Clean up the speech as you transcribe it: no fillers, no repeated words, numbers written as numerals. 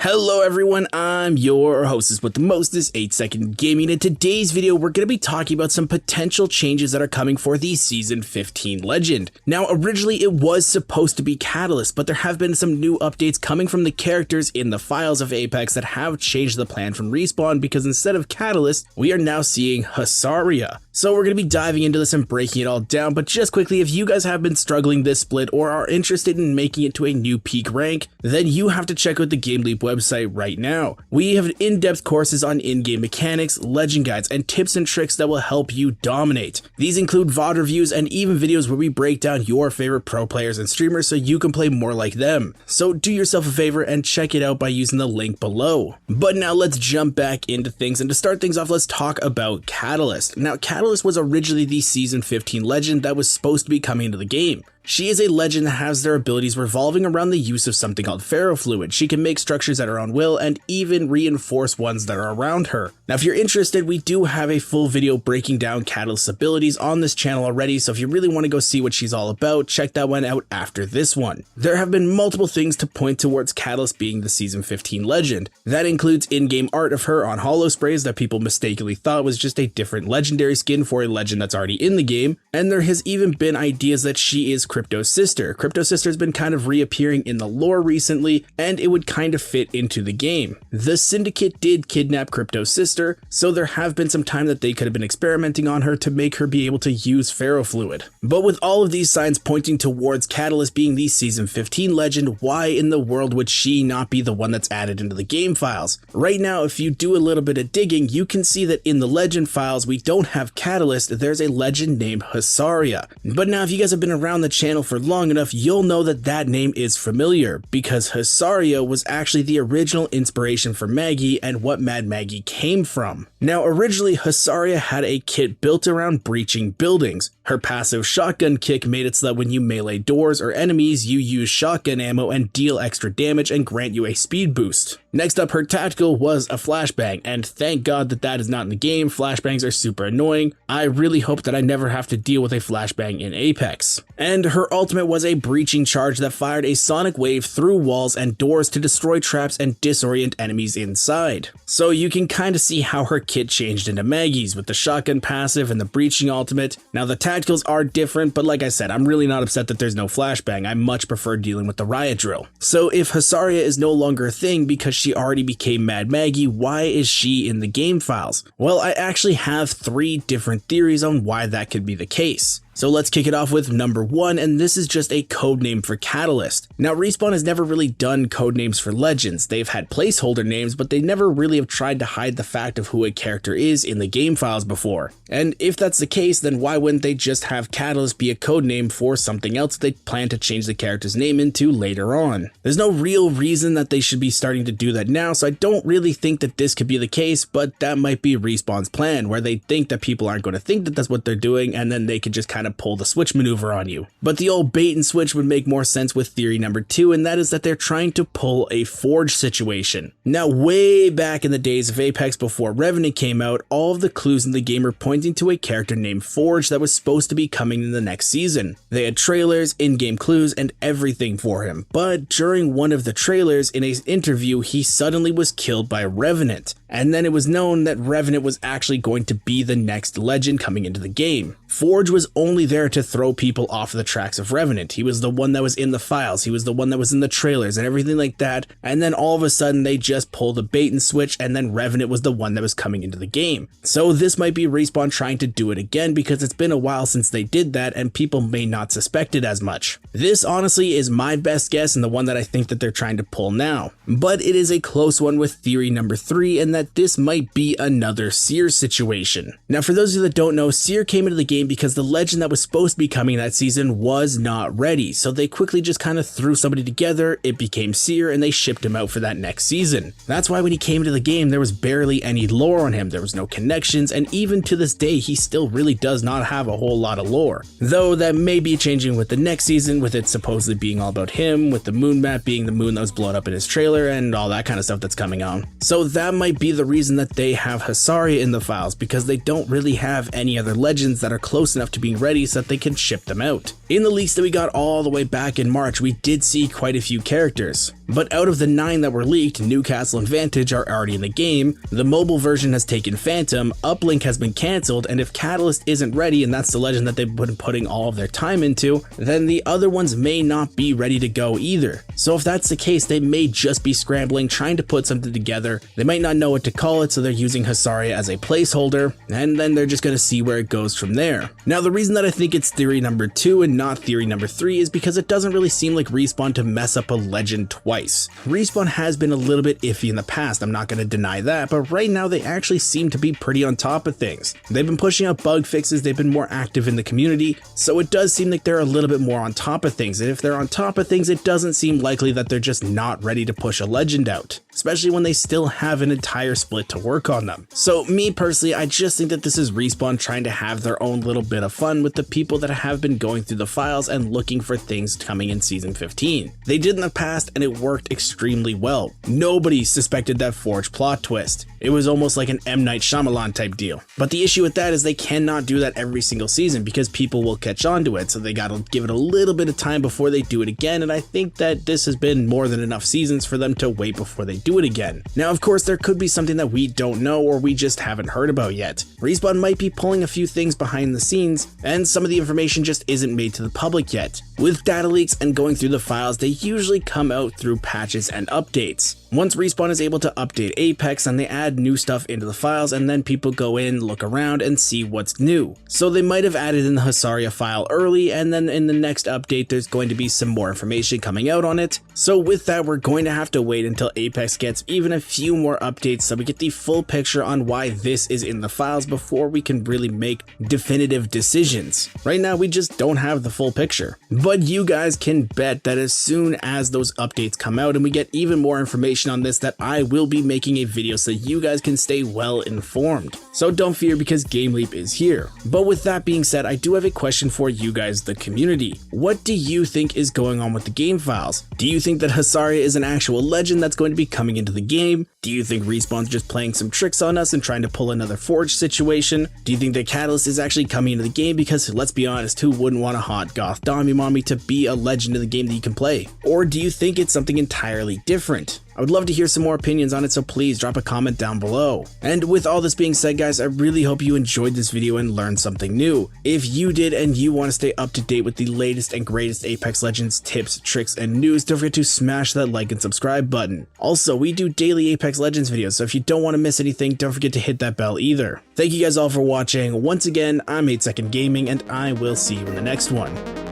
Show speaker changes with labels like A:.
A: Hello everyone, I'm your hostess with the mostest 8-second gaming. In today's video, we're going to be talking about some potential changes that are coming for the Season 15 Legend. Now, originally it was supposed to be Catalyst, but there have been some new updates coming from the characters in the files of Apex that have changed the plan from Respawn, because instead of Catalyst, we are now seeing HUSARIA. So we're going to be diving into this and breaking it all down, but just quickly, if you guys have been struggling this split or are interested in making it to a new peak rank, then you have to check out the GameLeap website right now. We have in-depth courses on in-game mechanics, legend guides, and tips and tricks that will help you dominate. These include VOD reviews and even videos where we break down your favorite pro players and streamers so you can play more like them. So do yourself a favor and check it out by using the link below. But now let's jump back into things, and to start things off, let's talk about Catalyst. Now, Catalyst was originally the Season 15 Legend that was supposed to be coming into the game. She is a legend that has their abilities revolving around the use of something called ferrofluid. She can make structures at her own will and even reinforce ones that are around her. Now, if you're interested, we do have a full video breaking down Catalyst's abilities on this channel already, so if you really want to go see what she's all about, check that one out after this one. There have been multiple things to point towards Catalyst being the Season 15 Legend. That includes in-game art of her on holo sprays that people mistakenly thought was just a different legendary skin for a legend that's already in the game, and there has even been ideas that she is Crypto's sister. Crypto's sister has been kind of reappearing in the lore recently, and it would kind of fit into the game. The Syndicate did kidnap Crypto's sister, so there have been some time that they could have been experimenting on her to make her be able to use ferrofluid. But with all of these signs pointing towards Catalyst being the Season 15 Legend, why in the world would she not be the one that's added into the game files? Right now, if you do a little bit of digging, you can see that in the Legend files, we don't have Catalyst, there's a legend named HUSARIA. But now, if you guys have been around the channel for long enough, you'll know that that name is familiar, because HUSARIA was actually the original inspiration for Maggie and what Mad Maggie came from. Now, originally HUSARIA had a kit built around breaching buildings. Her passive shotgun kick made it so that when you melee doors or enemies, you use shotgun ammo and deal extra damage and grant you a speed boost. Next up, her tactical was a flashbang, and thank God that that is not in the game. Flashbangs are super annoying. I really hope that I never have to deal with a flashbang in Apex. And her ultimate was a breaching charge that fired a sonic wave through walls and doors to destroy traps and disorient enemies inside. So you can kind of see how her kit changed into Maggie's with the shotgun passive and the breaching ultimate. Now, the tacticals are different, but like I said, I'm really not upset that there's no flashbang. I much prefer dealing with the riot drill. So if HUSARIA is no longer a thing because she already became Mad Maggie, why is she in the game files? Well, I actually have 3 different theories on why that could be the case. So let's kick it off with number 1, and this is just a codename for Catalyst. Now, Respawn has never really done codenames for legends. They've had placeholder names, but they never really have tried to hide the fact of who a character is in the game files before. And if that's the case, then why wouldn't they just have Catalyst be a codename for something else they plan to change the character's name into later on? There's no real reason that they should be starting to do that now, so I don't really think that this could be the case, but that might be Respawn's plan, where they think that people aren't going to think that that's what they're doing, and then they could just kind of pull the switch maneuver on you. But the old bait and switch would make more sense with theory number 2, and that is that they're trying to pull a Forge situation. Now, way back in the days of Apex before Revenant came out, all of the clues in the game were pointing to a character named Forge that was supposed to be coming in the next season. They had trailers, in-game clues, and everything for him. But during one of the trailers, in an interview, he suddenly was killed by Revenant. And then it was known that Revenant was actually going to be the next legend coming into the game. Forge was only there to throw people off the tracks of Revenant. He was the one that was in the files, he was the one that was in the trailers and everything like that, and then all of a sudden they just pulled the bait and switch, and then Revenant was the one that was coming into the game. So this might be Respawn trying to do it again, because it's been a while since they did that and people may not suspect it as much. This honestly is my best guess and the one that I think that they're trying to pull now. But it is a close one with theory number 3, and that this might be another Seer situation. Now, for those of you that don't know, Seer came into the game because the legend that was supposed to be coming that season was not ready, so they quickly just kind of threw somebody together, it became Seer, and they shipped him out for that next season. That's why when he came into the game, there was barely any lore on him, there was no connections, and even to this day, he still really does not have a whole lot of lore. Though that may be changing with the next season, with it supposedly being all about him, with the moon map being the moon that was blown up in his trailer, and all that kind of stuff that's coming on. So that might be be the reason that they have HUSARIA in the files, because they don't really have any other legends that are close enough to being ready so that they can ship them out. In the leaks that we got all the way back in March, we did see quite a few characters, but out of the 9 that were leaked, Newcastle and Vantage are already in the game, the mobile version has taken Phantom, Uplink has been cancelled, and if Catalyst isn't ready, and that's the legend that they've been putting all of their time into, then the other ones may not be ready to go either. So if that's the case, they may just be scrambling, trying to put something together. They might not know what to call it, so they're using HUSARIA as a placeholder, and then they're just going to see where it goes from there. Now, the reason that I think it's theory number 2 and not theory number 3 is because it doesn't really seem like Respawn to mess up a legend twice. Respawn has been a little bit iffy in the past, I'm not going to deny that, but right now they actually seem to be pretty on top of things. They've been pushing out bug fixes, they've been more active in the community, so it does seem like they're a little bit more on top of things, and if they're on top of things, it doesn't seem likely that they're just not ready to push a legend out, especially when they still have an entire split to work on them. So me personally, I just think that this is Respawn trying to have their own little bit of fun with the people that have been going through the files and looking for things coming in Season 15. They did in the past and it worked extremely well. Nobody suspected that Forge plot twist. It was almost like an M. Night Shyamalan type deal. But the issue with that is they cannot do that every single season because people will catch on to it, so they gotta give it a little bit of time before they do it again, and I think that this has been more than enough seasons for them to wait before they do it again. Now, of course, there could be something that we don't know or we just haven't heard about yet. Respawn might be pulling a few things behind the scenes, and some of the information just isn't made to the public yet. With data leaks and going through the files, they usually come out through patches and updates. Once Respawn is able to update Apex, and they add new stuff into the files, and then people go in, look around, and see what's new. So they might have added in the HUSARIA file early, and then in the next update there's going to be some more information coming out on it. So with that, we're going to have to wait until Apex gets even a few more updates so we get the full picture on why this is in the files before we can really make definitive decisions. Right now we just don't have the full picture. But you guys can bet that as soon as those updates come out and we get even more information on this, that I will be making a video so you guys can stay well informed. So don't fear, because GameLeap is here. But with that being said, I do have a question for you guys, the community. What do you think is going on with the game files? Do you think that HUSARIA is an actual legend that's going to be coming into the game? Do you think Respawn's just playing some tricks on us and trying to pull another Forge situation? Do you think that Catalyst is actually coming into the game? Because let's be honest, who wouldn't want a hot goth Dommy Mommy to be a legend in the game that you can play? Or do you think it's something entirely different? I would love to hear some more opinions on it, so please drop a comment down below. And with all this being said, guys, I really hope you enjoyed this video and learned something new. If you did and you want to stay up to date with the latest and greatest Apex Legends tips, tricks, and news, don't forget to smash that like and subscribe button. Also, we do daily Apex Legends videos, so if you don't want to miss anything, don't forget to hit that bell either. Thank you guys all for watching. Once again, I'm 8 Second Gaming, and I will see you in the next one.